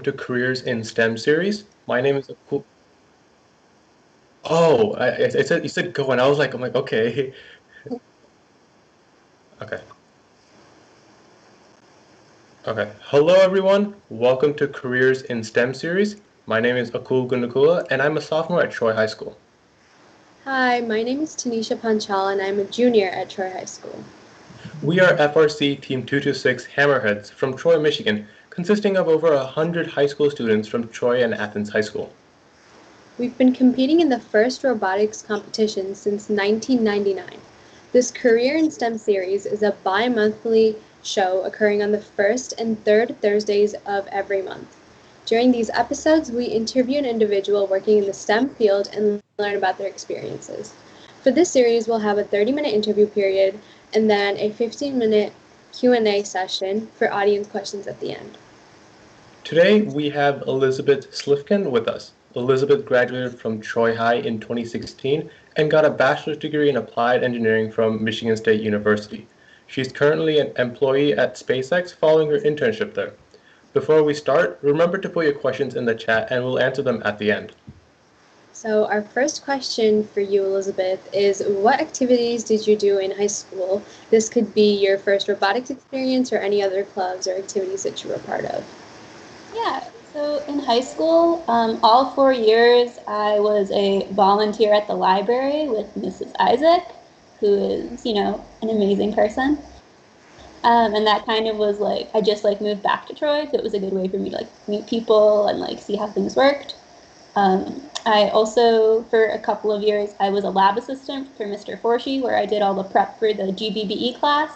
to Careers in STEM series. My name is Akul. Oh, it said you said go, and I'm like, okay, okay, okay. Hello, everyone. Welcome to Careers in STEM series. My name is Akul Gunukula, and I'm a sophomore at Troy High School. Hi, my name is Tanisha Panchal, and I'm a junior at Troy High School. We are FRC Team 226 Hammerheads from Troy, Michigan, consisting of over 100 high school students from Troy and Athens High School. We've been competing in the first robotics competition since 1999. This Career in STEM series is a bi-monthly show occurring on the first and third Thursdays of every month. During these episodes, we interview an individual working in the STEM field and learn about their experiences. For this series, we'll have a 30-minute interview period and then a 15-minute Q&A session for audience questions at the end. Today, we have Elizabeth Slifkin with us. Elizabeth graduated from Troy High in 2016 and got a bachelor's degree in applied engineering from Michigan State University. She's currently an employee at SpaceX following her internship there. Before we start, remember to put your questions in the chat and we'll answer them at the end. So our first question for you, Elizabeth, is what activities did you do in high school? This could be your first robotics experience or any other clubs or activities that you were part of. Yeah, so in high school, all 4 years, I was a volunteer at the library with Mrs. Isaac, who is, an amazing person. And that kind of was like, I just moved back to Troy, so it was a good way for me to meet people and see how things worked. I also, for a couple of years, I was a lab assistant for Mr. Forshey, where I did all the prep for the GBBE class.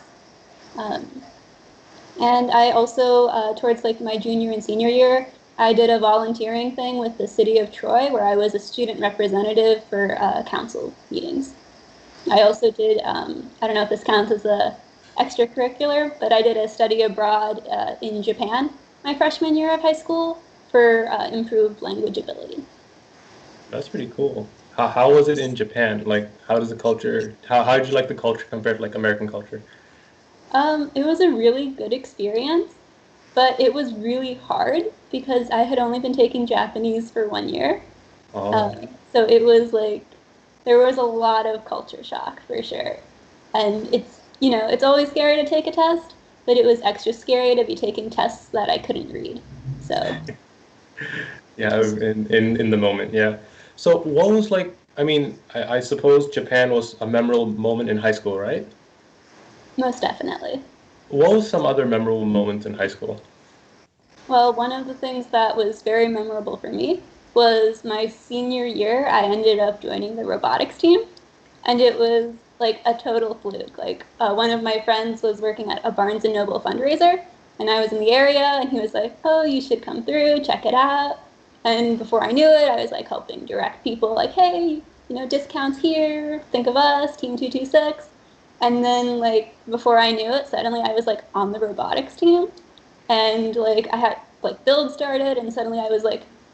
And I also, towards my junior and senior year, I did a volunteering thing with the city of Troy, where I was a student representative for council meetings. I also did, I don't know if this counts as a extracurricular, but I did a study abroad in Japan my freshman year of high school for improved language ability. That's pretty cool. How was it in Japan? How does the culture, how did you like the culture compared to American culture? It was a really good experience, but it was really hard because I had only been taking Japanese for 1 year. Oh. So it was there was a lot of culture shock for sure. And it's always scary to take a test, but it was extra scary to be taking tests that I couldn't read. So Yeah, in the moment, yeah. So what was I suppose Japan was a memorable moment in high school, right? most definitely. What was some other memorable moments in high school? Well, one of the things that was very memorable for me was my senior year. I ended up joining the robotics team, and it was a total fluke. One of my friends was working at a Barnes and Noble fundraiser, and I was in the area, and he was like, "Oh, you should come through, check it out." And before I knew it, I was helping direct people, "Hey, discounts here. Think of us, Team 226." And then before I knew it, suddenly I was on the robotics team, and I had build started, and suddenly I was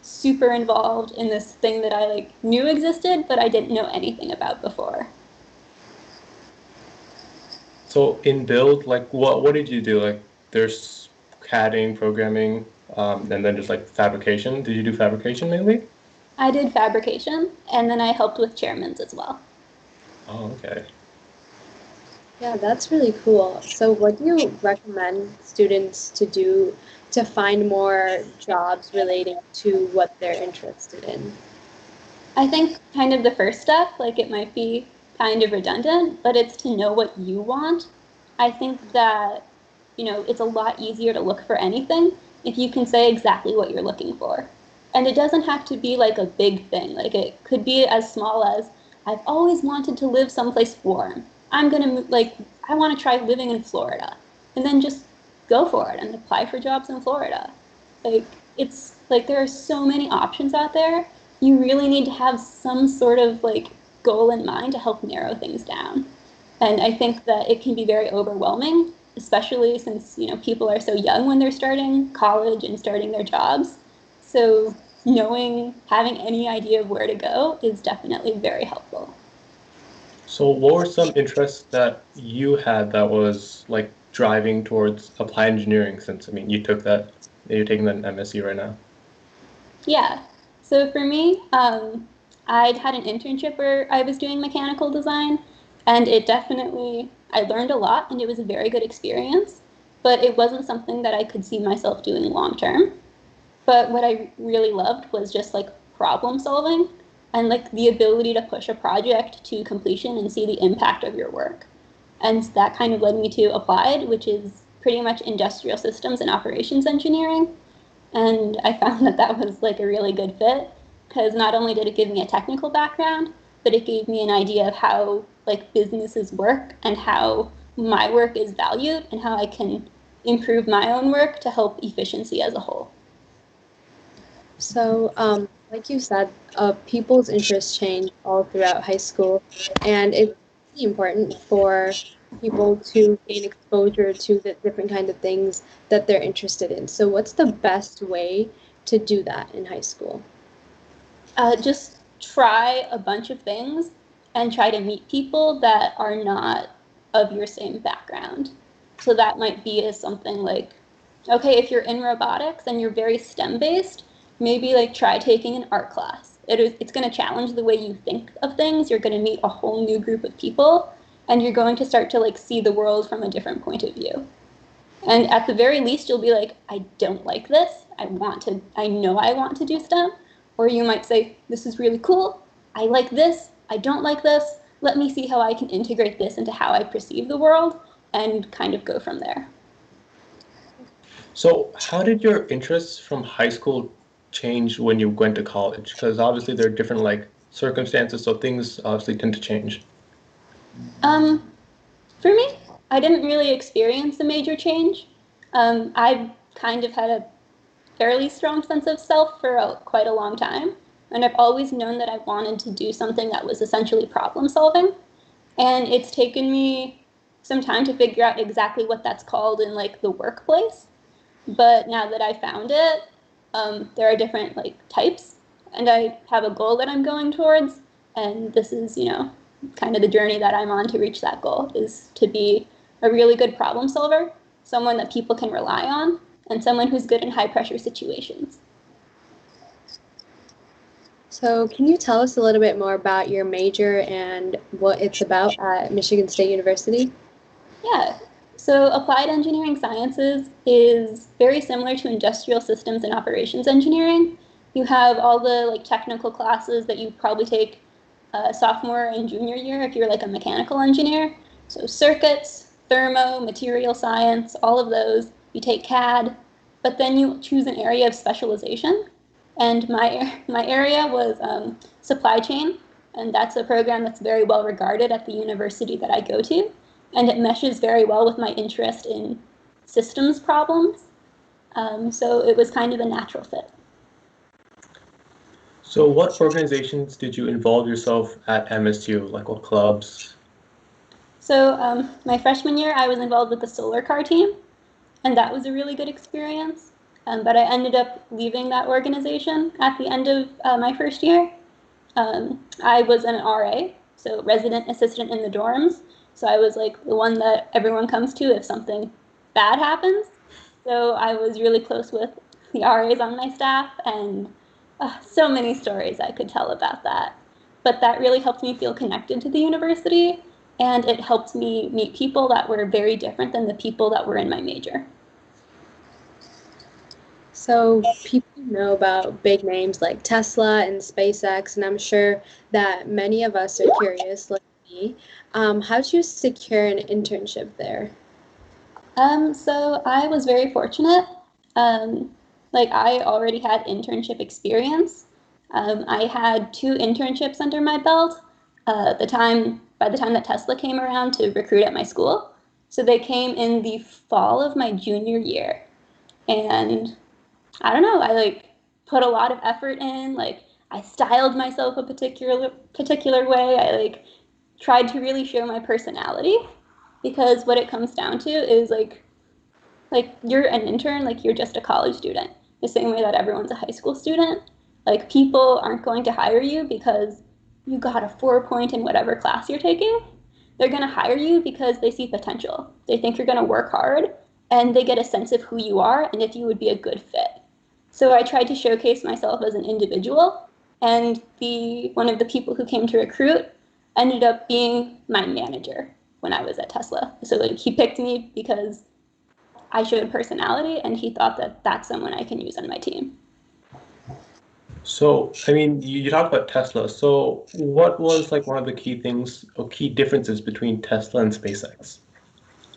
super involved in this thing that I knew existed, but I didn't know anything about before. So in build, what did you do? There's CADing, programming, and then just fabrication. Did you do fabrication mainly? I did fabrication, and then I helped with chairmans as well. Oh, okay. Yeah, that's really cool. So what do you recommend students to do to find more jobs relating to what they're interested in? I think kind of the first step, it might be kind of redundant, but it's to know what you want. I think that, it's a lot easier to look for anything if you can say exactly what you're looking for. And it doesn't have to be a big thing. It could be as small as, I've always wanted to live someplace warm. I'm going to, I want to try living in Florida. And then just go for it and apply for jobs in Florida. It's there are so many options out there. You really need to have some sort of goal in mind to help narrow things down. And I think that it can be very overwhelming, especially since people are so young when they're starting college and starting their jobs. So having any idea of where to go is definitely very helpful. So what were some interests that you had that was driving towards applied engineering, since you took that? you're taking that in MSU right now? Yeah. So for me, I'd had an internship where I was doing mechanical design, and I learned a lot, and it was a very good experience, but it wasn't something that I could see myself doing long term. But what I really loved was just like problem solving and like the ability to push a project to completion and see the impact of your work. And that kind of led me to applied, which is pretty much industrial systems and operations engineering. And I found that that was like a really good fit because not only did it give me a technical background, but it gave me an idea of how like businesses work and how my work is valued and how I can improve my own work to help efficiency as a whole. So, like you said, people's interests change all throughout high school, and it's really important for people to gain exposure to the different kind of things that they're interested in. So, what's the best way to do that in high school? Just try a bunch of things and try to meet people that are not of your same background. So that might be as something like, okay, if you're in robotics and you're very STEM based, maybe like try taking an art class. It's going to challenge the way you think of things. You're going to meet a whole new group of people, and you're going to start to like see the world from a different point of view. And at the very least, you'll be like, I don't like this. I know I want to do STEM. Or you might say, this is really cool. I like this. I don't like this. Let me see how I can integrate this into how I perceive the world and kind of go from there. So how did your interests from high school change when you went to college? Because obviously there are different like circumstances, so things obviously tend to change. For me, I didn't really experience a major change. I've kind of had a fairly strong sense of self for quite a long time, and I've always known that I wanted to do something that was essentially problem solving. And it's taken me some time to figure out exactly what that's called in like the workplace. But now that I found it, there are different like types, and I have a goal that I'm going towards. And this is, kind of the journey that I'm on to reach that goal is to be a really good problem solver, someone that people can rely on, and someone who's good in high pressure situations. So, can you tell us a little bit more about your major and what it's about at Michigan State University? Yeah. So applied engineering sciences is very similar to industrial systems and operations engineering. You have all the like technical classes that you probably take sophomore and junior year if you're like a mechanical engineer. So circuits, thermo, material science, all of those. You take CAD, but then you choose an area of specialization. And my area was supply chain, and that's a program that's very well regarded at the university that I go to, and it meshes very well with my interest in systems problems. So it was kind of a natural fit. So what organizations did you involve yourself at MSU? Like what clubs? So my freshman year, I was involved with the solar car team, and that was a really good experience. But I ended up leaving that organization at the end of my first year. I was an RA, so resident assistant in the dorms. So I was like the one that everyone comes to if something bad happens. So I was really close with the RAs on my staff, and so many stories I could tell about that. But that really helped me feel connected to the university, and it helped me meet people that were very different than the people that were in my major. So, people know about big names like Tesla and SpaceX, and I'm sure that many of us are curious, like me. How did you secure an internship there? So I was very fortunate. Like I already had internship experience. I had 2 internships under my belt. By the time that Tesla came around to recruit at my school, so they came in the fall of my junior year, and I don't know. I like put a lot of effort in. Like I styled myself a particular way. I like tried to really show my personality because what it comes down to is like you're an intern, like you're just a college student, the same way that everyone's a high school student. Like people aren't going to hire you because you got a 4 point in whatever class you're taking. They're going to hire you because they see potential. They think you're going to work hard and they get a sense of who you are and if you would be a good fit. So I tried to showcase myself as an individual, and one of the people who came to recruit ended up being my manager when I was at Tesla. So like, he picked me because I showed personality, and he thought that that's someone I can use on my team. So, I mean, you talked about Tesla. So, what was like one of the key things or key differences between Tesla and SpaceX?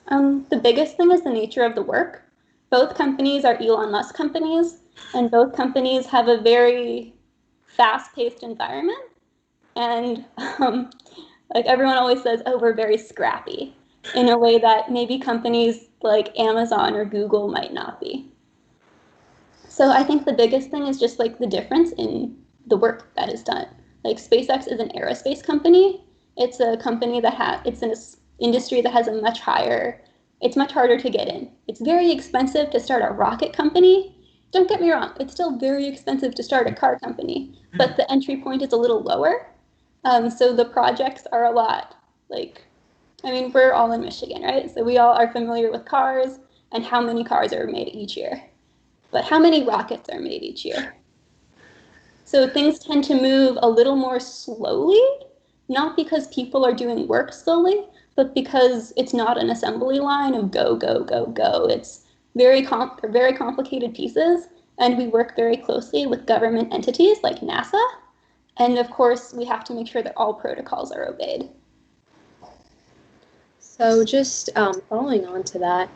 The biggest thing is the nature of the work. Both companies are Elon Musk companies, and both companies have a very fast-paced environment. And like everyone always says, oh, we're very scrappy in a way that maybe companies like Amazon or Google might not be. So I think the biggest thing is just like the difference in the work that is done. Like SpaceX is an aerospace company. It's a company that it's an industry that has it's much harder to get in. It's very expensive to start a rocket company. Don't get me wrong, it's still very expensive to start a car company, but the entry point is a little lower. So the projects are a lot we're all in Michigan, right? So we all are familiar with cars and how many cars are made each year. But how many rockets are made each year? So things tend to move a little more slowly, not because people are doing work slowly, but because it's not an assembly line of go, go, go, go. It's very complicated pieces, and we work very closely with government entities like NASA. And of course, we have to make sure that all protocols are obeyed. So just following on to that,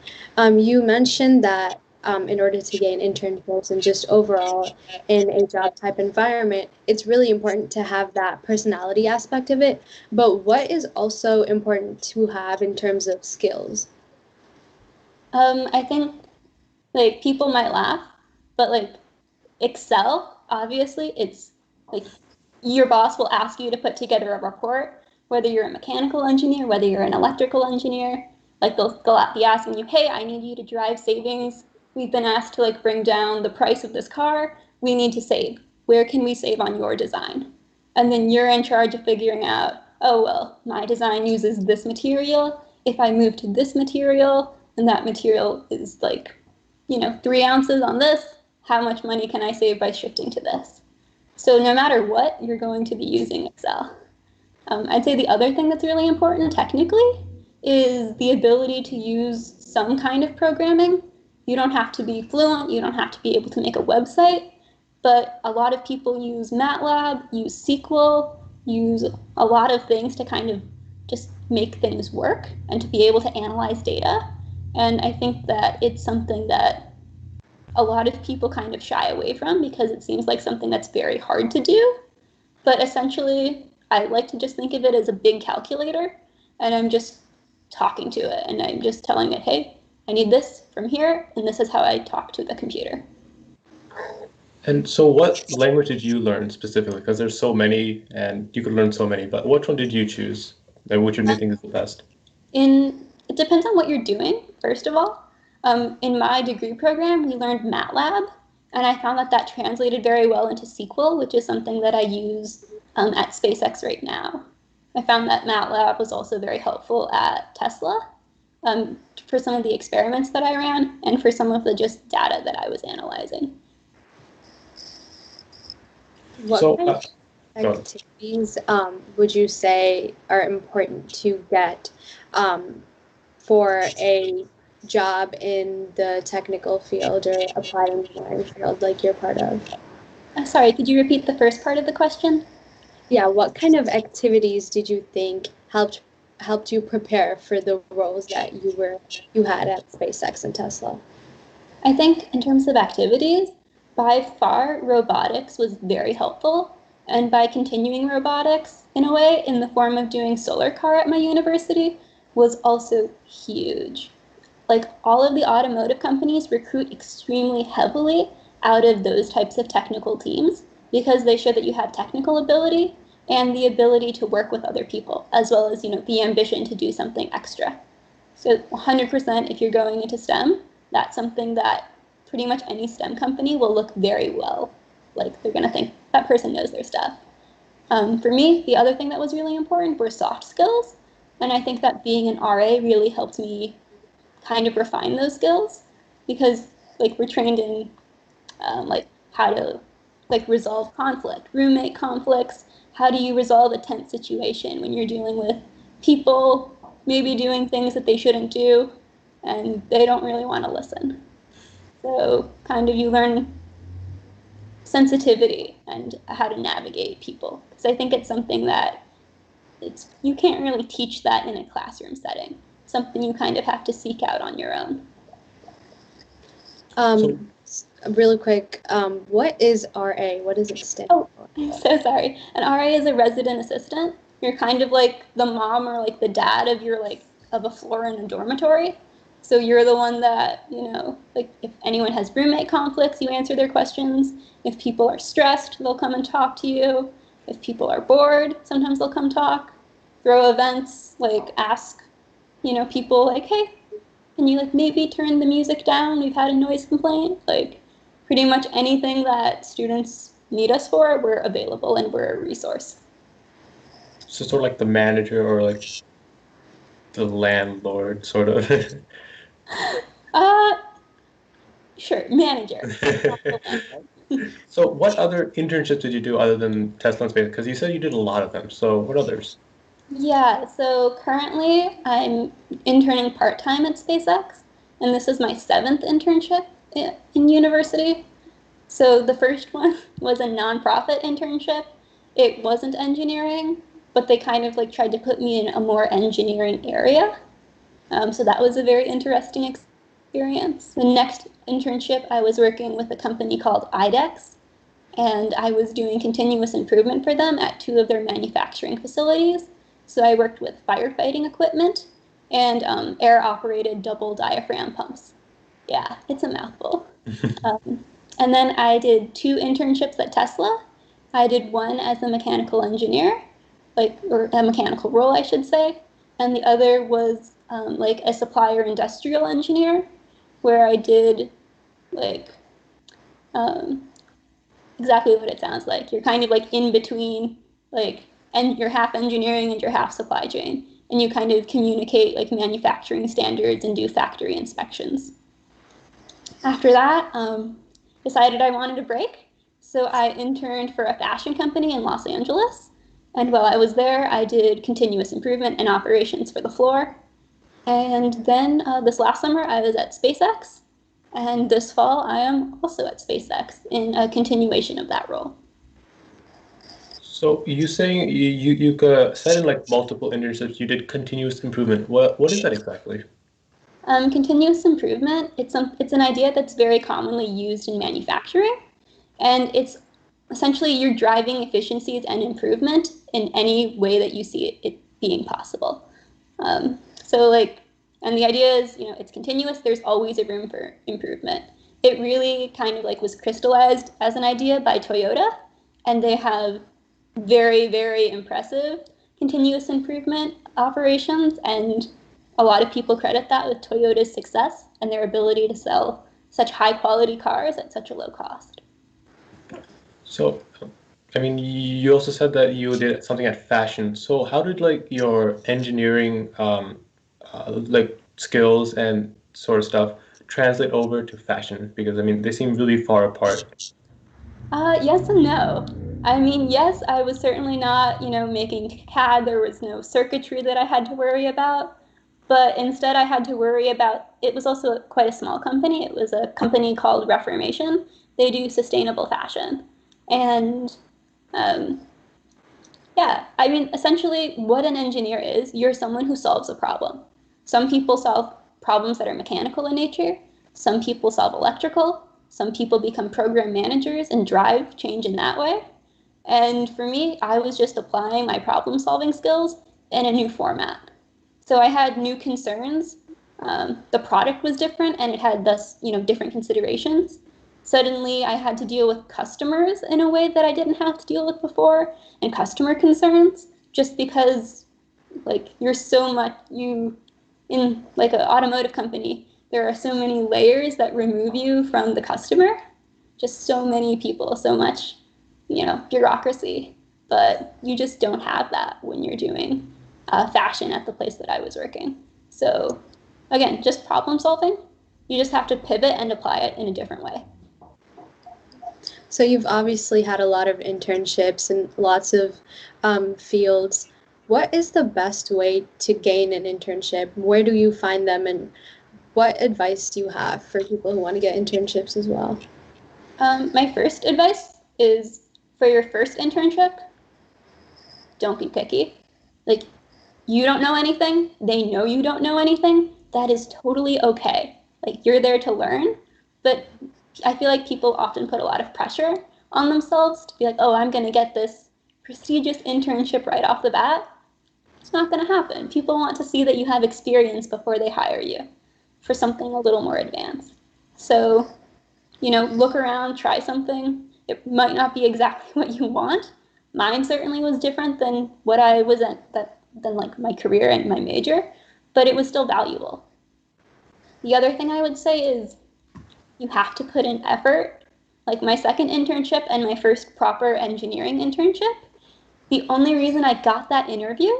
you mentioned that in order to gain internships and just overall in a job type environment, it's really important to have that personality aspect of it. But what is also important to have in terms of skills? I think like people might laugh, but like Excel, obviously, it's like your boss will ask you to put together a report, whether you're a mechanical engineer, whether you're an electrical engineer. Like they'll be asking you, hey, I need you to drive savings. We've been asked to like bring down the price of this car. We need to save. Where can we save on your design? And then you're in charge of figuring out, oh, well, my design uses this material. If I move to this material, and that material is like, 3 ounces on this, how much money can I save by shifting to this? So no matter what, you're going to be using Excel. I'd say the other thing that's really important technically is the ability to use some kind of programming. You don't have to be fluent, you don't have to be able to make a website, but a lot of people use MATLAB, use SQL, use a lot of things to kind of just make things work and to be able to analyze data. And I think that it's something that a lot of people kind of shy away from because it seems like something that's very hard to do. But essentially, I like to just think of it as a big calculator, and I'm just talking to it, and I'm just telling it, hey, I need this from here, and this is how I talk to the computer. And so what language did you learn specifically? Because there's so many, and you could learn so many, but which one did you choose? And which one do you think is the best? It depends on what you're doing, first of all. In my degree program, we learned MATLAB, and I found that translated very well into SQL, which is something that I use at SpaceX right now. I found that MATLAB was also very helpful at Tesla for some of the experiments that I ran and for some of the just data that I was analyzing. What kind of activities would you say are important to get for a job in the technical field or applied engineering field like you're part of? Sorry, could you repeat the first part of the question? Yeah, what kind of activities did you think helped you prepare for the roles that you had at SpaceX and Tesla? I think in terms of activities, by far robotics was very helpful, and by continuing robotics in a way in the form of doing solar car at my university was also huge. Like all of the automotive companies recruit extremely heavily out of those types of technical teams because they show that you have technical ability and the ability to work with other people, as well as the ambition to do something extra. So 100% if you're going into STEM, that's something that pretty much any STEM company will look very well. Like they're going to think that person knows their stuff. For me, the other thing that was really important were soft skills. And I think that being an RA really helped me kind of refine those skills, because like we're trained in like how to like resolve conflict, roommate conflicts. How do you resolve a tense situation when you're dealing with people maybe doing things that they shouldn't do and they don't really want to listen? So kind of you learn sensitivity and how to navigate people, because I think it's something that you can't really teach that in a classroom setting. Something you kind of have to seek out on your own. Really quick, what is RA? What does it stand for? I'm so sorry. An RA is a resident assistant. You're kind of like the mom or like the dad of of a floor in a dormitory. So you're the one that, like if anyone has roommate conflicts, you answer their questions. If people are stressed, they'll come and talk to you. If people are bored, sometimes they'll come talk. Throw events, like ask, people like, hey, can you like maybe turn the music down? We've had a noise complaint. Like pretty much anything that students need us for, we're available and we're a resource. So sort of like the manager or like the landlord, sort of. Sure, manager. So what other internships did you do other than Tesla and SpaceX? Because you said you did a lot of them. So what others? Yeah, so currently I'm interning part-time at SpaceX, and this is my 7th internship in university. So the first one was a nonprofit internship. It wasn't engineering, but they kind of like tried to put me in a more engineering area. So that was a very interesting experience. The next internship, I was working with a company called IDEX, and I was doing continuous improvement for them at 2 of their manufacturing facilities. So I worked with firefighting equipment and air-operated double diaphragm pumps. Yeah, it's a mouthful. And then I did 2 internships at Tesla. I did one as a mechanical engineer, or a mechanical role, I should say, and the other was like a supplier industrial engineer, where I did like exactly what it sounds like. You're kind of like in between, like, and you're half engineering and you're half supply chain, and you kind of communicate like manufacturing standards and do factory inspections. After that, decided I wanted a break, so I interned for a fashion company in Los Angeles. And while I was there, I did continuous improvement and operations for the floor. And then this last summer, I was at SpaceX. And this fall, I am also at SpaceX in a continuation of that role. So you saying you said in like multiple internships you did continuous improvement. What is that exactly? Continuous improvement, it's an idea that's very commonly used in manufacturing. And it's essentially you're driving efficiencies and improvement in any way that you see it being possible. And the idea is, it's continuous. There's always a room for improvement. It really kind of like was crystallized as an idea by Toyota, and they have very, very impressive continuous improvement operations. And a lot of people credit that with Toyota's success and their ability to sell such high quality cars at such a low cost. So, I mean, you also said that you did something at fashion. So how did like your engineering like skills and sort of stuff translate over to fashion? Because I mean, they seem really far apart. Yes and no. I mean, yes, I was certainly not, making CAD. There was no circuitry that I had to worry about. But instead, I had to worry about, it was also quite a small company. It was a company called Reformation. They do sustainable fashion. And yeah, I mean, essentially what an engineer is, you're someone who solves a problem. Some people solve problems that are mechanical in nature. Some people solve electrical. Some people become program managers and drive change in that way. And for me, I was just applying my problem solving skills in a new format. So I had new concerns. The product was different and it had thus, different considerations. Suddenly I had to deal with customers in a way that I didn't have to deal with before, and customer concerns, just because like in like an automotive company, there are so many layers that remove you from the customer, just so many people, so much, bureaucracy, but you just don't have that when you're doing fashion at the place that I was working. So again, just problem solving. You just have to pivot and apply it in a different way. So you've obviously had a lot of internships and lots of fields. What is the best way to gain an internship? Where do you find them, and what advice do you have for people who want to get internships as well? My first advice is for your first internship, don't be picky. Like, you don't know anything, they know you don't know anything, that is totally okay. Like, you're there to learn, but I feel like people often put a lot of pressure on themselves to be like, oh, I'm going to get this prestigious internship right off the bat. It's not going to happen. People want to see that you have experience before they hire you for something a little more advanced. So, look around, try something. It might not be exactly what you want. Mine certainly was different than what I was than like my career and my major, but it was still valuable. The other thing I would say is you have to put in effort. Like my second internship and my first proper engineering internship, the only reason I got that interview,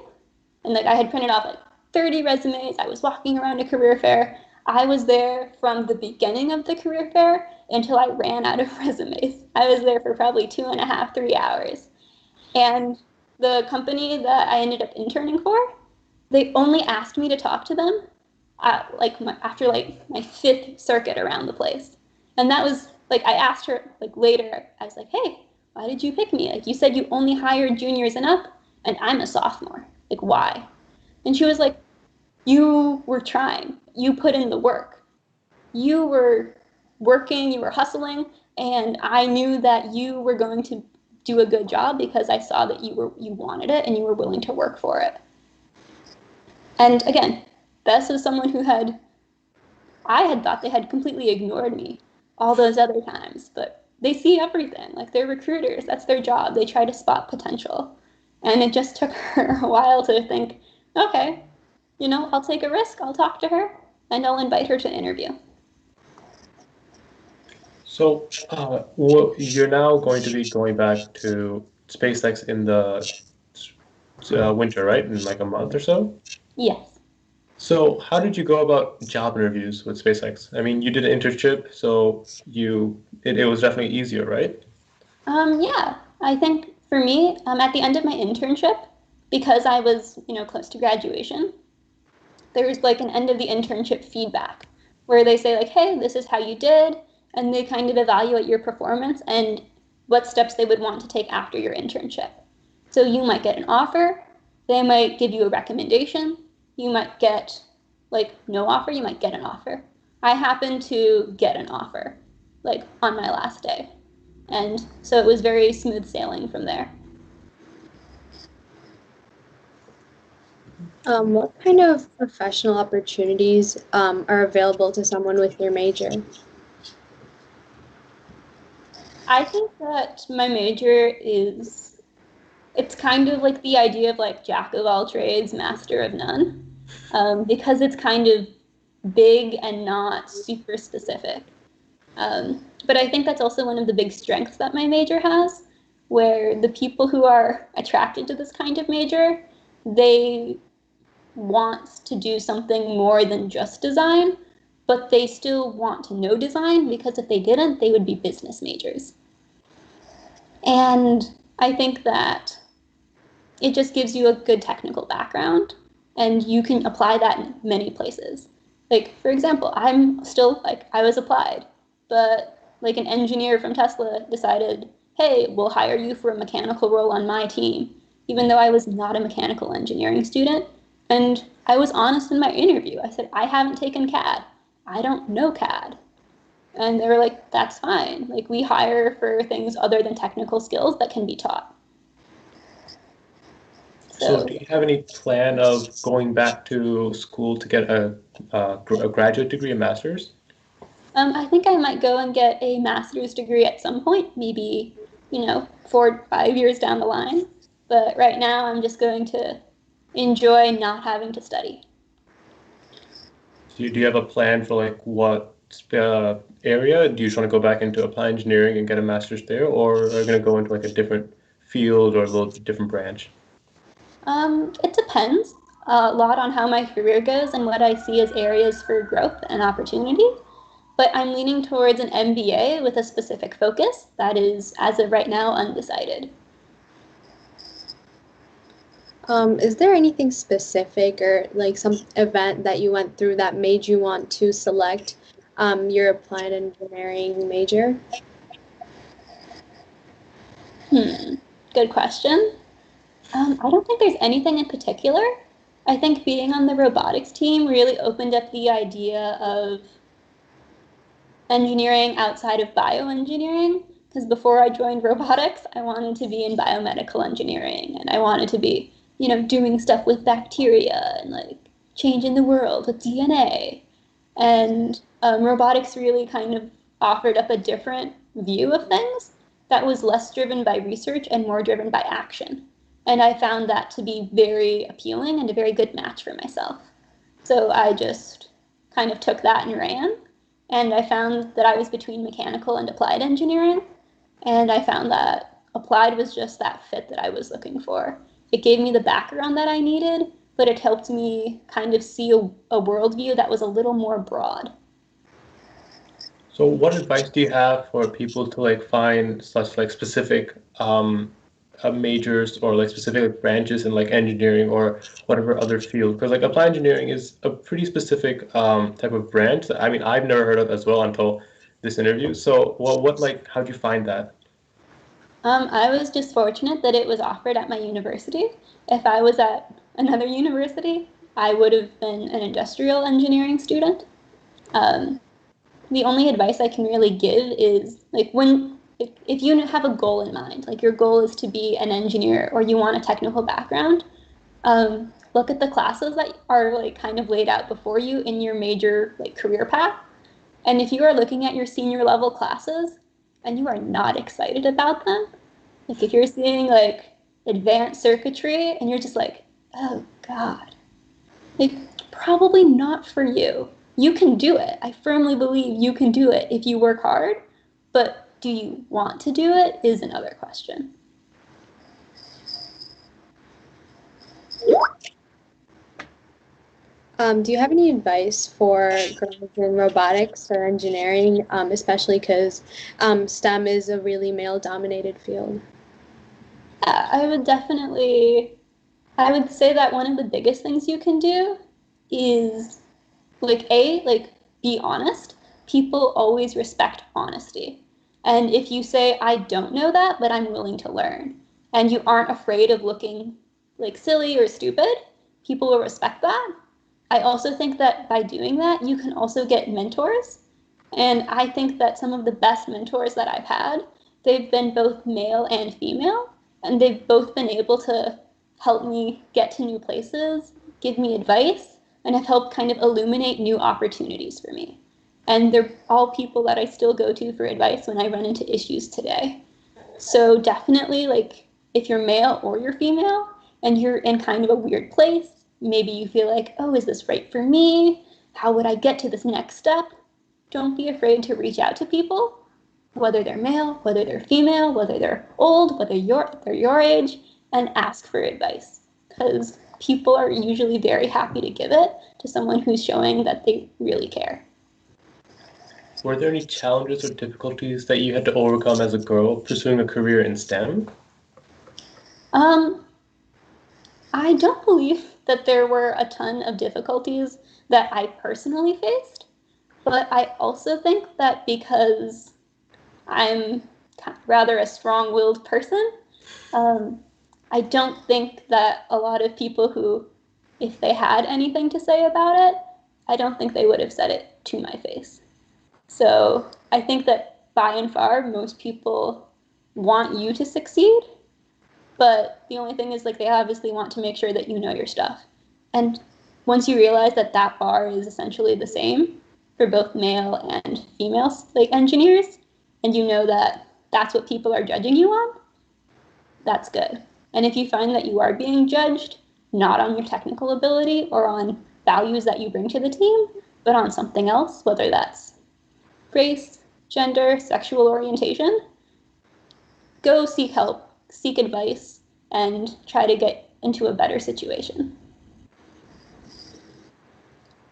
and like I had printed off like 30 resumes, I was walking around a career fair, I was there from the beginning of the career fair until I ran out of resumes. I was there for probably 2.5, 3 hours. And the company that I ended up interning for, they only asked me to talk to them after my fifth circuit around the place. And that was like, I asked her like later, I was like, hey, why did you pick me? Like, you said you only hired juniors and up, and I'm a sophomore. Like, why? And she was like, you were trying. You put in the work. You were working, you were hustling, and I knew that you were going to do a good job because I saw that you wanted it and you were willing to work for it. And again, this was someone who I had thought they had completely ignored me all those other times, but they see everything. Like, they're recruiters, that's their job. They try to spot potential. And it just took her a while to think, okay, I'll take a risk, I'll talk to her, and I'll invite her to interview. So you're now going to be going back to SpaceX in the winter, right? In like a month or so? Yes. So how did you go about job interviews with SpaceX? I mean, you did an internship, so it was definitely easier, right? Yeah, I think for me, at the end of my internship, because I was, close to graduation, there's like an end of the internship feedback where they say like, hey, this is how you did, and they kind of evaluate your performance and what steps they would want to take after your internship. So you might get an offer, they might give you a recommendation, you might get like no offer, you might get an offer. I happened to get an offer like on my last day. And so it was very smooth sailing from there. What kind of professional opportunities are available to someone with your major? I think that my major it's kind of like the idea of like jack of all trades, master of none, because it's kind of big and not super specific. But I think that's also one of the big strengths that my major has, where the people who are attracted to this kind of major, they want to do something more than just design, but they still want to know design, because if they didn't, they would be business majors. And I think that it just gives you a good technical background, and you can apply that in many places. Like, for example, I'm still I was applied, but like an engineer from Tesla decided, hey, we'll hire you for a mechanical role on my team, even though I was not a mechanical engineering student. And I was honest in my interview. I said, I haven't taken CAD. I don't know CAD. And they were like, that's fine. Like, we hire for things other than technical skills that can be taught. So do you have any plan of going back to school to get a graduate degree, a master's? I think I might go and get a master's degree at some point, maybe, 4 or 5 years down the line. But right now, I'm just going to enjoy not having to study. Do you have a plan for like what area? Do you just want to go back into applied engineering and get a master's there, or are you going to go into like a different field or a little different branch? It depends. a lot on how my career goes and what I see as areas for growth and opportunity. But I'm leaning towards an MBA with a specific focus that is, as of right now, undecided. Is there anything specific or like some event that you went through that made you want to select your applied engineering major? Good question. I don't think there's anything in particular. I think being on the robotics team really opened up the idea of engineering outside of bioengineering, because before I joined robotics, I wanted to be in biomedical engineering, and I wanted to be, doing stuff with bacteria and like changing the world with DNA. And robotics really kind of offered up a different view of things that was less driven by research and more driven by action. And I found that to be very appealing and a very good match for myself. So I just kind of took that and ran. And I found that I was between mechanical and applied engineering. And I found that applied was just that fit that I was looking for. It gave me the background that I needed, but it helped me kind of see a worldview that was a little more broad. So what advice do you have for people to like find such like specific majors or like specific branches in like engineering or whatever other field? Because like applied engineering is a pretty specific type of branch that, I mean, I've never heard of as well until this interview. So what like how'd you find that? I was just fortunate that it was offered at my university. If I was at another university, I would have been an industrial engineering student. The only advice I can really give is like if you have a goal in mind, like your goal is to be an engineer or you want a technical background, look at the classes that are like kind of laid out before you in your major like career path. And if you are looking at your senior level classes and you are not excited about them, like if you're seeing like advanced circuitry and you're just like, oh God, like probably not for you. You can do it. I firmly believe you can do it if you work hard, but do you want to do it is another question. Do you have any advice for girls in robotics or engineering, especially because STEM is a really male-dominated field? Yeah, I would say that one of the biggest things you can do is like be honest. People always respect honesty. And if you say, I don't know that, but I'm willing to learn, and you aren't afraid of looking like silly or stupid, people will respect that. I also think that by doing that, you can also get mentors. And I think that some of the best mentors that I've had, they've been both male and female, and they've both been able to help me get to new places, give me advice, and have helped kind of illuminate new opportunities for me. And they're all people that I still go to for advice when I run into issues today. So definitely, like, if you're male or you're female and you're in kind of a weird place, maybe you feel like, oh, is this right for me? How would I get to this next step? Don't be afraid to reach out to people, whether they're male, whether they're female, whether they're old, whether they're your age, and ask for advice. Because people are usually very happy to give it to someone who's showing that they really care. Were there any challenges or difficulties that you had to overcome as a girl pursuing a career in STEM? I don't believe that there were a ton of difficulties that I personally faced, but I also think that because I'm rather a strong-willed person, I don't think that a lot of people who, if they had anything to say about it, I don't think they would have said it to my face. So I think that by and far, most people want you to succeed, but the only thing is like they obviously want to make sure that you know your stuff. And once you realize that that bar is essentially the same for both male and female like engineers, and you know that that's what people are judging you on, that's good. And if you find that you are being judged not on your technical ability or on values that you bring to the team, but on something else, whether that's race, gender, sexual orientation, go seek help, seek advice, and try to get into a better situation.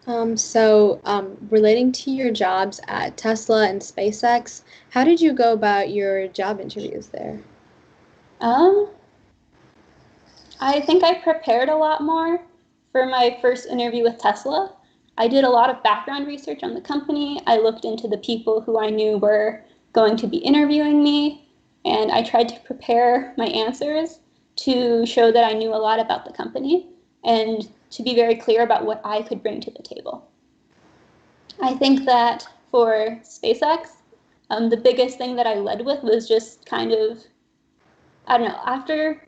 Relating to your jobs at Tesla and SpaceX, how did you go about your job interviews there? Um, I think I prepared a lot more for my first interview with Tesla. I did a lot of background research on the company. I looked into the people who I knew were going to be interviewing me, and I tried to prepare my answers to show that I knew a lot about the company and to be very clear about what I could bring to the table. I think that for SpaceX, the biggest thing that I led with was just kind of, I don't know, after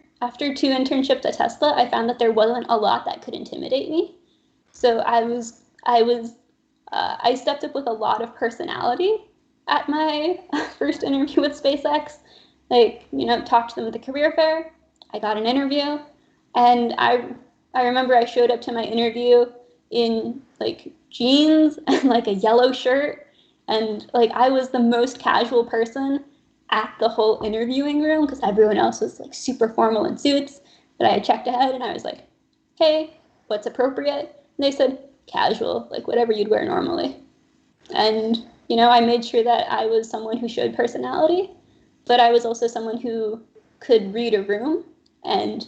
2 internships at Tesla, I found that there wasn't a lot that could intimidate me. So I stepped up with a lot of personality at my first interview with SpaceX. Like, talked to them at the career fair. I got an interview, and I remember I showed up to my interview in like jeans and like a yellow shirt, and like I was the most casual person at the whole interviewing room because everyone else was like super formal in suits. But I had checked ahead, and I was like, "Hey, what's appropriate?" And they said, "Casual, like whatever you'd wear normally." And I made sure that I was someone who showed personality, but I was also someone who could read a room, and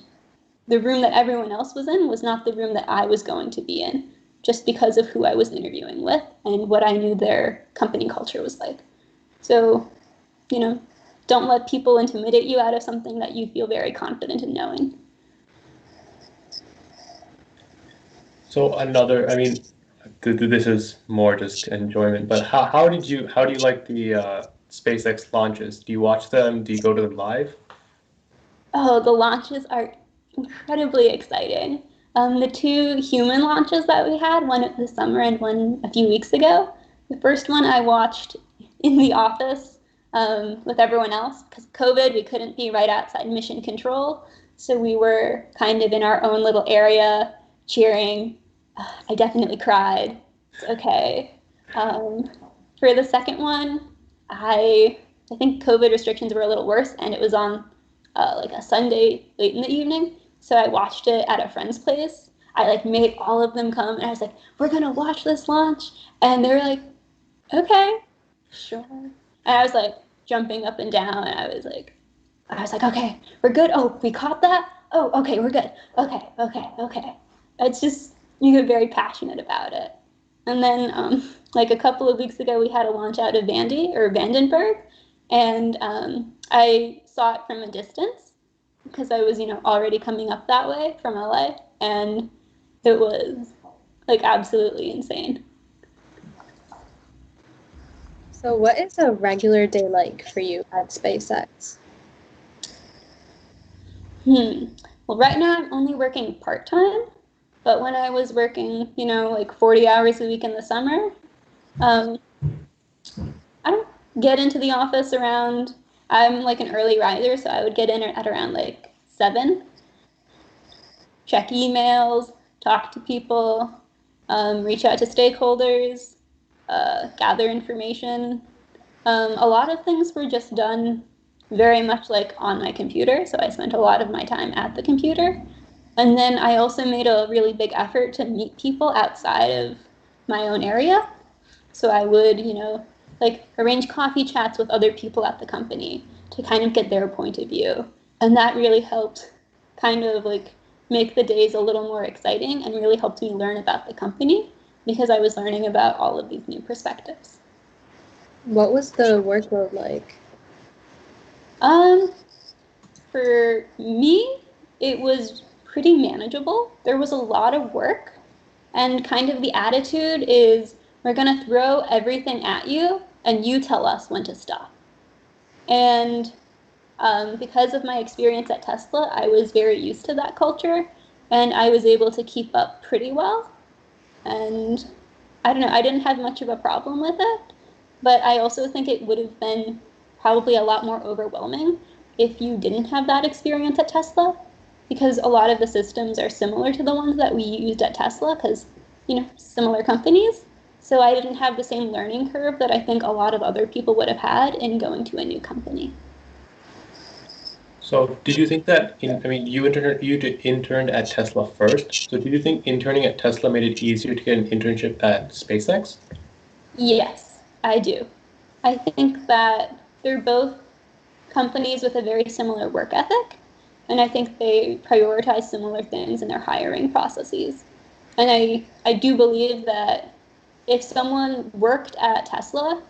the room that everyone else was in was not the room that I was going to be in, just because of who I was interviewing with and what I knew their company culture was like. So, don't let people intimidate you out of something that you feel very confident in knowing. So this is more just enjoyment, but how do you like the SpaceX launches? Do you watch them? Do you go to them live? Oh, the launches are incredibly exciting. The 2 human launches that we had, one this summer and one a few weeks ago, the first one I watched in the office with everyone else because of COVID. We couldn't be right outside mission control, so we were kind of in our own little area cheering. I definitely cried. It's okay. For the second one, I think COVID restrictions were a little worse, and it was on like a Sunday late in the evening. So I watched it at a friend's place. I like made all of them come, and I was like, "We're gonna watch this launch," and they were like, "Okay, sure." And I was like jumping up and down, and I was like, "Okay, we're good. Oh, we caught that. Oh, okay, we're good. Okay, okay, okay." It's just you get very passionate about it. And then like a couple of weeks ago, we had a launch out of Vandenberg, and I saw it from a distance because I was, already coming up that way from LA, and it was like absolutely insane. So what is a regular day like for you at SpaceX? Well, right now I'm only working part-time, but when I was working, like 40 hours a week in the summer, I don't get into the office I'm like an early riser, so I would get in at around like 7, check emails, talk to people, reach out to stakeholders, gather information. A lot of things were just done very much like on my computer, so I spent a lot of my time at the computer. And then I also made a really big effort to meet people outside of my own area. So I would, like arrange coffee chats with other people at the company to kind of get their point of view. And that really helped kind of like make the days a little more exciting and really helped me learn about the company because I was learning about all of these new perspectives. What was the workload like? For me, it was pretty manageable. There was a lot of work, and kind of the attitude is we're going to throw everything at you and you tell us when to stop. And because of my experience at Tesla, I was very used to that culture, and I was able to keep up pretty well. And I don't know, I didn't have much of a problem with it, but I also think it would have been probably a lot more overwhelming if you didn't have that experience at Tesla, because a lot of the systems are similar to the ones that we used at Tesla because, similar companies. So I didn't have the same learning curve that I think a lot of other people would have had in going to a new company. So did you think that, you interned at Tesla first. So did you think interning at Tesla made it easier to get an internship at SpaceX? Yes, I do. I think that they're both companies with a very similar work ethic, and I think they prioritize similar things in their hiring processes. And I do believe that if someone worked at Tesla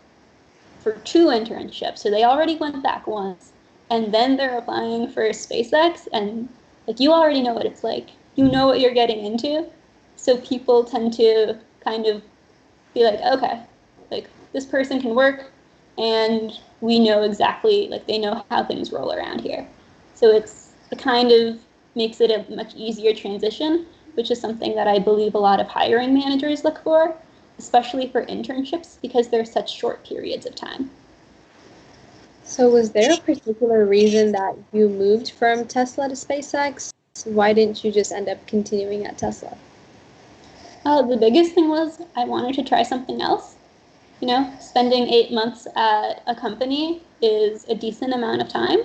for 2 internships, so they already went back once, and then they're applying for SpaceX, and like you already know what it's like. You know what you're getting into. So people tend to kind of be like, okay, like this person can work and we know exactly, like they know how things roll around here. So it kind of makes it a much easier transition, which is something that I believe a lot of hiring managers look for, especially for internships, because they're such short periods of time. So was there a particular reason that you moved from Tesla to SpaceX? Why didn't you just end up continuing at Tesla? The biggest thing was I wanted to try something else. You know, spending 8 months at a company is a decent amount of time,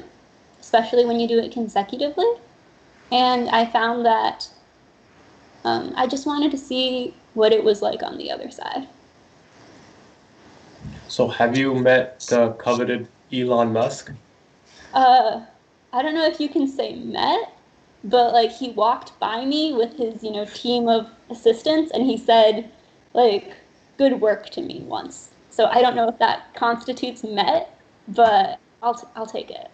especially when you do it consecutively. And I found that I just wanted to see what it was like on the other side. So have you met the coveted Elon Musk? I don't know if you can say met, but like he walked by me with his, team of assistants and he said, like, good work to me once. So I don't know if that constitutes met, but I'll take it.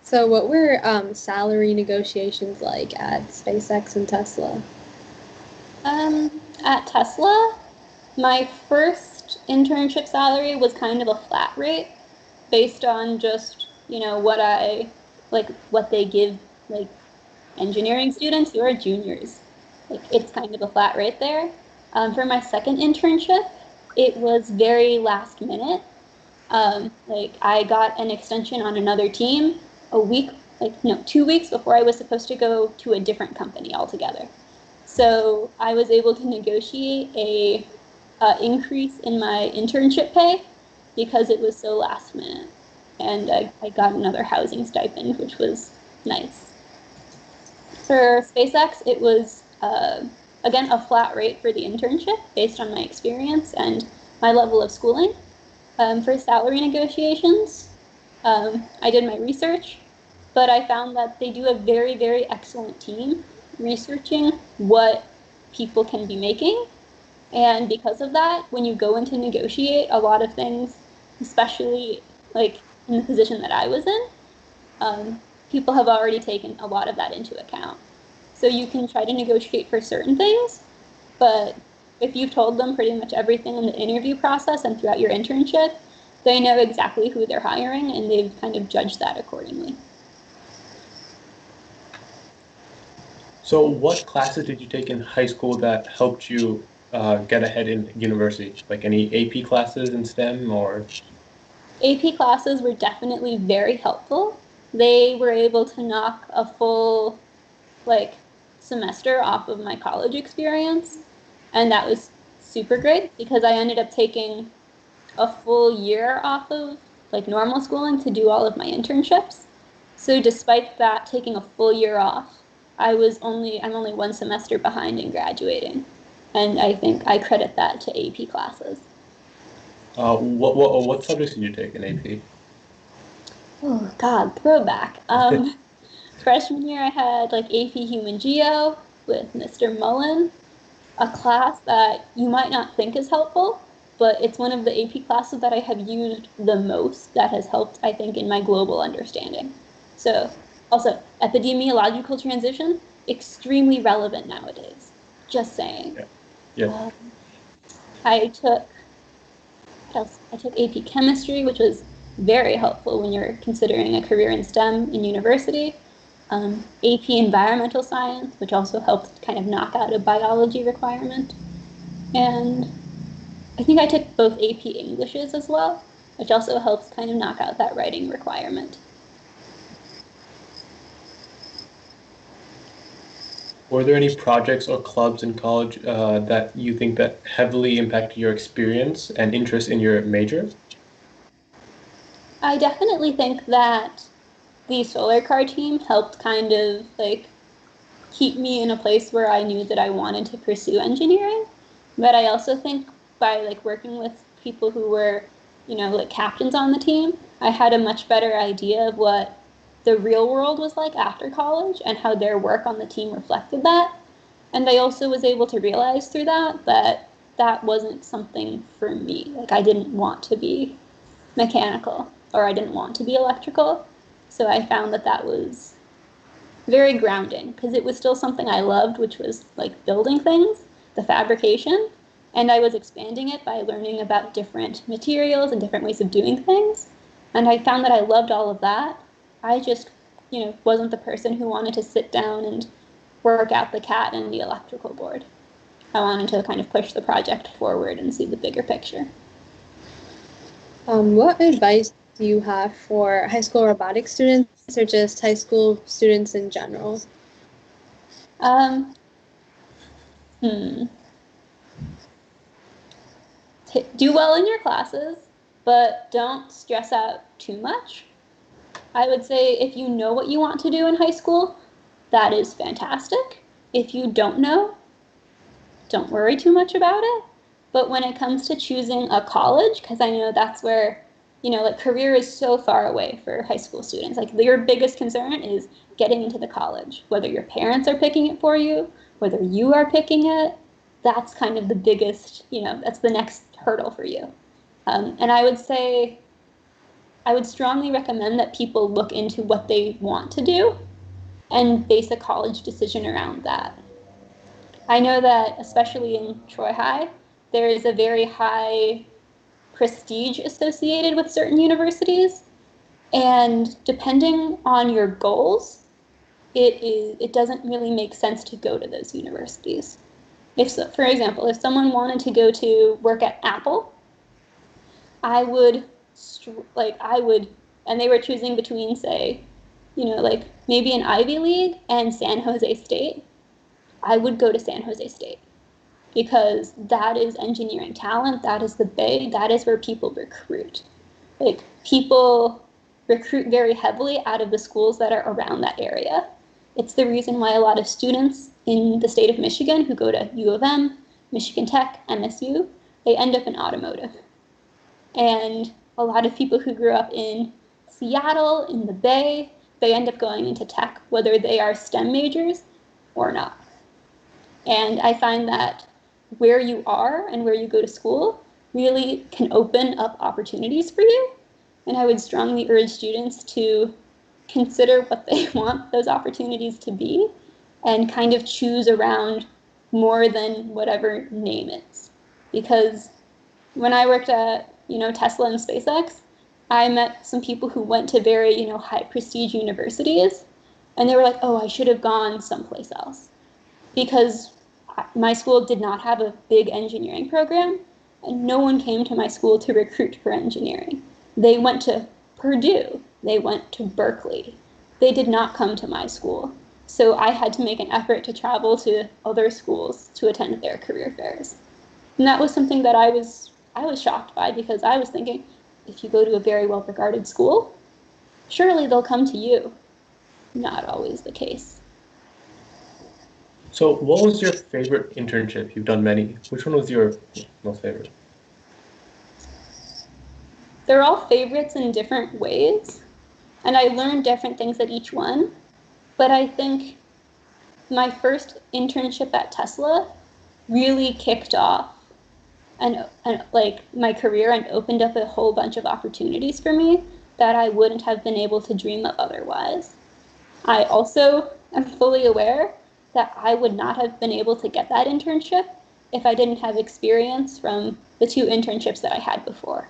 So what were salary negotiations like at SpaceX and Tesla? At Tesla, my first internship salary was kind of a flat rate based on just, what they give like engineering students who are juniors. Like it's kind of a flat rate there. For my second internship, it was very last minute. Like I got an extension on another team a week, 2 weeks before I was supposed to go to a different company altogether. So I was able to negotiate a increase in my internship pay because it was so last minute, and I got another housing stipend, which was nice. For SpaceX, it was again a flat rate for the internship based on my experience and my level of schooling. For salary negotiations, I did my research, but I found that they do a very, very excellent team researching what people can be making. And because of that, when you go in to negotiate a lot of things, especially like in the position that I was in, people have already taken a lot of that into account. So you can try to negotiate for certain things, but if you've told them pretty much everything in the interview process and throughout your internship, they know exactly who they're hiring and they've kind of judged that accordingly. So what classes did you take in high school that helped you get ahead in university? Like any AP classes in STEM or? AP classes were definitely very helpful. They were able to knock a full semester off of my college experience, and that was super great because I ended up taking a full year off of normal schooling to do all of my internships. So despite that taking a full year off, I'm only 1 semester behind in graduating, and I think I credit that to AP classes. What subjects did you take in AP? Oh God, throwback. Freshman year I had AP Human Geo with Mr. Mullen, a class that you might not think is helpful, but it's one of the AP classes that I have used the most that has helped, I think, in my global understanding. So also epidemiological transition, extremely relevant nowadays. Just saying. Yeah. I took AP chemistry, which was very helpful when you're considering a career in STEM in university. AP environmental science, which also helped kind of knock out a biology requirement. And I think I took both AP Englishes as well, which also helps kind of knock out that writing requirement. Were there any projects or clubs in college that you think that heavily impacted your experience and interest in your major? I definitely think that the solar car team helped kind of like keep me in a place where I knew that I wanted to pursue engineering. But I also think by like working with people who were, like captains on the team, I had a much better idea of what the real world was like after college and how their work on the team reflected that. And I also was able to realize through that that wasn't something for me. Like I didn't want to be mechanical or I didn't want to be electrical. So I found that that was very grounding because it was still something I loved, which was like building things, the fabrication, and I was expanding it by learning about different materials and different ways of doing things. And I found that I loved all of that. I just, wasn't the person who wanted to sit down and work out the cat and the electrical board. I wanted to kind of push the project forward and see the bigger picture. What advice do you have for high school robotics students or just high school students in general? Do well in your classes, but don't stress out too much. I would say if you know what you want to do in high school, that is fantastic. If you don't know, don't worry too much about it. But when it comes to choosing a college, because I know that's where, like career is so far away for high school students. Like your biggest concern is getting into the college, whether your parents are picking it for you, whether you are picking it. That's kind of the biggest, that's the next hurdle for you. And I would say, I would strongly recommend that people look into what they want to do and base a college decision around that. I know that, especially in Troy High, there is a very high prestige associated with certain universities. And depending on your goals, it doesn't really make sense to go to those universities. For example, if someone wanted to go to work at Apple, I would, and they were choosing between, say, like maybe an Ivy League and San Jose State, I would go to San Jose State because that is engineering talent, that is the Bay, that is where people recruit. Like people recruit very heavily out of the schools that are around that area. It's the reason why a lot of students in the state of Michigan who go to U of M, Michigan Tech, MSU, they end up in automotive. And a lot of people who grew up in Seattle, in the Bay, they end up going into tech, whether they are STEM majors or not. And I find that where you are and where you go to school really can open up opportunities for you. And I would strongly urge students to consider what they want those opportunities to be and kind of choose around more than whatever name is. Because when I worked at, Tesla and SpaceX, I met some people who went to very, high prestige universities, and they were like, oh, I should have gone someplace else. Because my school did not have a big engineering program, and no one came to my school to recruit for engineering. They went to Purdue, they went to Berkeley. They did not come to my school. So I had to make an effort to travel to other schools to attend their career fairs. And that was something that I was shocked by because I was thinking, if you go to a very well-regarded school, surely they'll come to you. Not always the case. So what was your favorite internship? You've done many. Which one was your most favorite? They're all favorites in different ways, and I learned different things at each one. But I think my first internship at Tesla really kicked off and like my career and opened up a whole bunch of opportunities for me that I wouldn't have been able to dream of otherwise. I also am fully aware that I would not have been able to get that internship if I didn't have experience from the 2 internships that I had before.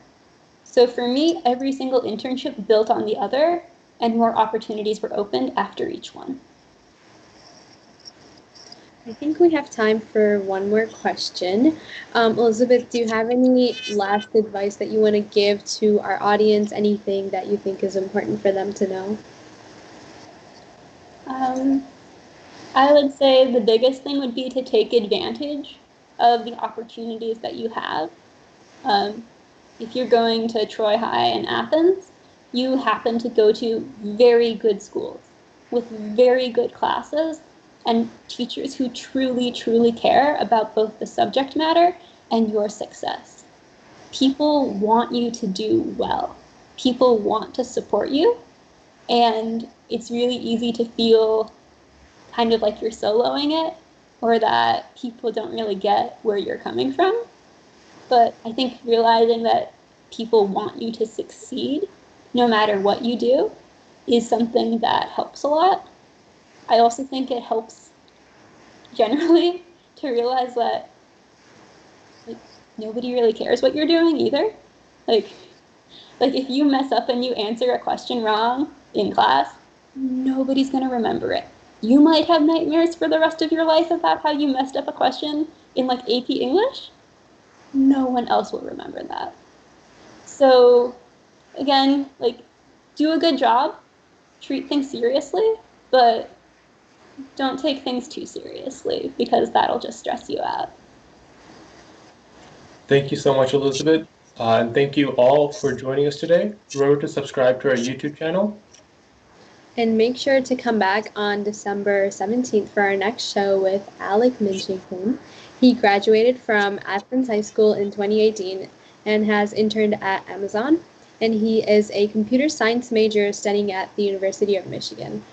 So for me, every single internship built on the other, and more opportunities were opened after each one. I think we have time for one more question. Elizabeth, do you have any last advice that you want to give to our audience? Anything that you think is important for them to know? I would say the biggest thing would be to take advantage of the opportunities that you have. If you're going to Troy High in Athens, you happen to go to very good schools with very good classes and teachers who truly, truly care about both the subject matter and your success. People want you to do well. People want to support you. And it's really easy to feel kind of like you're soloing it, or that people don't really get where you're coming from. But I think realizing that people want you to succeed no matter what you do is something that helps a lot. I also think it helps generally to realize that like nobody really cares what you're doing either. Like if you mess up and you answer a question wrong in class, nobody's going to remember it. You might have nightmares for the rest of your life about how you messed up a question in like AP English. No one else will remember that. So again, like, do a good job, treat things seriously, but don't take things too seriously because that'll just stress you out. Thank you so much, Elizabeth. And thank you all for joining us today. Remember to subscribe to our YouTube channel. And make sure to come back on December 17th for our next show with Alec Minchington. He graduated from Athens High School in 2018 and has interned at Amazon. And he is a computer science major studying at the University of Michigan.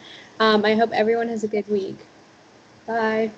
I hope everyone has a good week. Bye.